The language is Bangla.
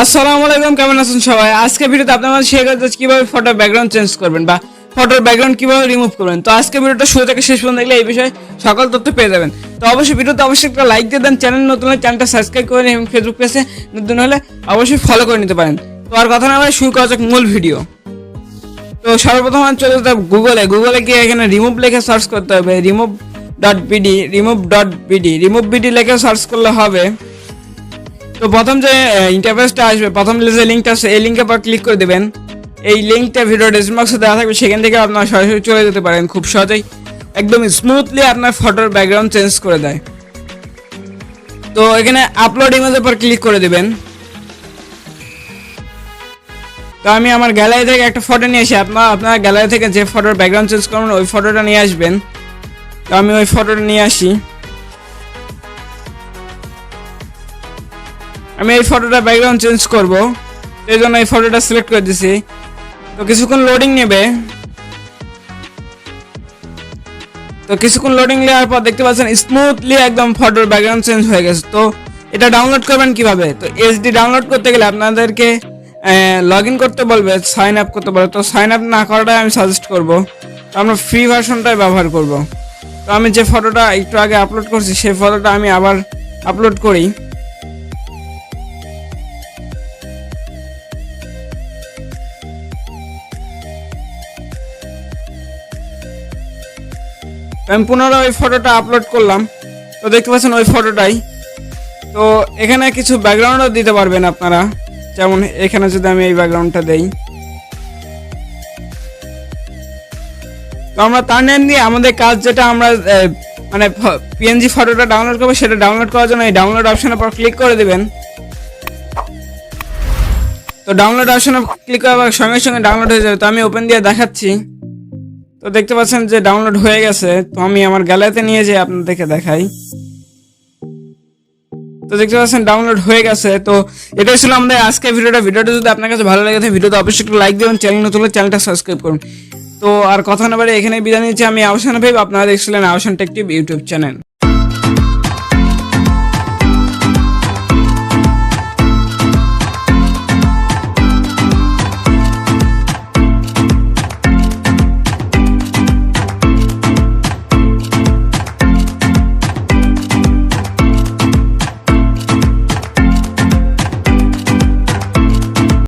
আসসালামু আলাইকুম, কেমন আছেন সবাই? আজকে ভিডিওতে আপনাদের শেখাবো যে কিভাবে ফটোর ব্যাকগ্রাউন্ড চেঞ্জ করবেন বা ফটোর ব্যাকগ্রাউন্ড কিভাবে রিমুভ করবেন। তো আজকে ভিডিওটা শুরু থেকে শেষ পর্যন্ত দেখলে এই বিষয়ে সকল তথ্য পেয়ে যাবেন। তো অবশ্যই ভিডিওতে একটা লাইক দিয়ে দেন, চ্যানেল নতুন হলে চ্যানেলটা সাবস্ক্রাইব করে নিন এবং ফেসবুক পেজে নতুন হলে অবশ্যই ফলো করে নিতে পারেন। তো আর কথা না বলে শুরু করা যাক মূল ভিডিও। তো সর্বপ্রথম চলে যেতে হবে গুগলে গিয়ে এখানে রিমুভ লিখে সার্চ করতে হবে, রিমুভ বিডি লিখে সার্চ করলে হবে। তো প্রথম যে ইন্টারফেসটা আসবে, প্রথম যে লিঙ্কটা আছে এই লিঙ্কের পর ক্লিক করে দেবেন। এই লিঙ্কটা ভিডিও ডেসক্রিপশন বক্সে দেওয়া থাকবে, সেখান থেকে আপনারা সরাসরি চলে যেতে পারেন। খুব সহজেই একদম স্মুথলি আপনার ফটোর ব্যাকগ্রাউন্ড চেঞ্জ করে দেয়। তো এখানে আপলোড ইমেজের পর ক্লিক করে দেবেন। তো আমি আমার গ্যালারি থেকে একটা ফটো নিয়ে আসি, আপনার গ্যালারি থেকে যে ফটোর ব্যাকগ্রাউন্ড চেঞ্জ করবেন ওই ফটোটা নিয়ে আসবেন। তো আমি ওই ফটোটা নিয়ে আসি। আমি এই ফটোটা ব্যাকগ্রাউন্ড চেঞ্জ করব, এই জন্য এই ফটোটা সিলেক্ট করে দিছি। তো কিছুক্ষণ লোডিং নেবে। তো কিছুক্ষণ লোডিং নেওয়ার পর দেখতে পাচ্ছেন স্মুথলি একদম ফটোর ব্যাকগ্রাউন্ড চেঞ্জ হয়ে গেছে। তো এটা ডাউনলোড করবেন কিভাবে? তো এইচডি ডাউনলোড করতে গেলে আপনাদেরকে লগ ইন করতে বলবে, সাইন আপ করতে বলবে। তো সাইন আপ না করাটাই আমি সাজেস্ট করব। তো আমরা ফ্রি ভার্সনটাই ব্যবহার করব। তো আমি যে ফটোটা একটু আগে আপলোড করছি সেই ফটোটা আমি আবার আপলোড করি। আমি পুনরায় ওই ফটোটা আপলোড করলাম। তো দেখতে পাচ্ছেন ওই ফটোটাই। তো এখানে কিছু ব্যাকগ্রাউন্ডও দিতে পারবেন আপনারা, যেমন এখানে যদি আমি এই ব্যাকগ্রাউন্ডটা দেই। তো আমরা তার নাম দিয়ে আমাদের কাজ যেটা আমরা মানে পিএনজি ফটোটা ডাউনলোড করবো, সেটা ডাউনলোড করার জন্য এই ডাউনলোড অপশনের পর ক্লিক করে দেবেন। তো ডাউনলোড অপশনে ক্লিক করার সঙ্গে সঙ্গে ডাউনলোড হয়ে যাবে। তো আমি ওপেন দিয়ে দেখাচ্ছি। তো দেখতে পাচ্ছেন যে ডাউনলোড হয়ে গেছে। তো আমি আমার গ্যালারিতে নিয়ে যাই, আপনাদেরকে দেখাই। তো দেখতে পাচ্ছেন ডাউনলোড হয়ে গেছে। তো এটাই ছিল আমাদের আজকের ভিডিওটা। যদি আপনার কাছে ভালো লাগে থাকে ভিডিওতে অবশ্যই একটু লাইক দেবেন, চ্যানেল নতুন হলে চ্যানেলটা সাবস্ক্রাইব করুন। তো আর কথা না বলে এখানে বিদায় নিচ্ছি আমি, আহসান ভাই। আপনারা দেখছিলেন Ahsan tech tube YouTube channel.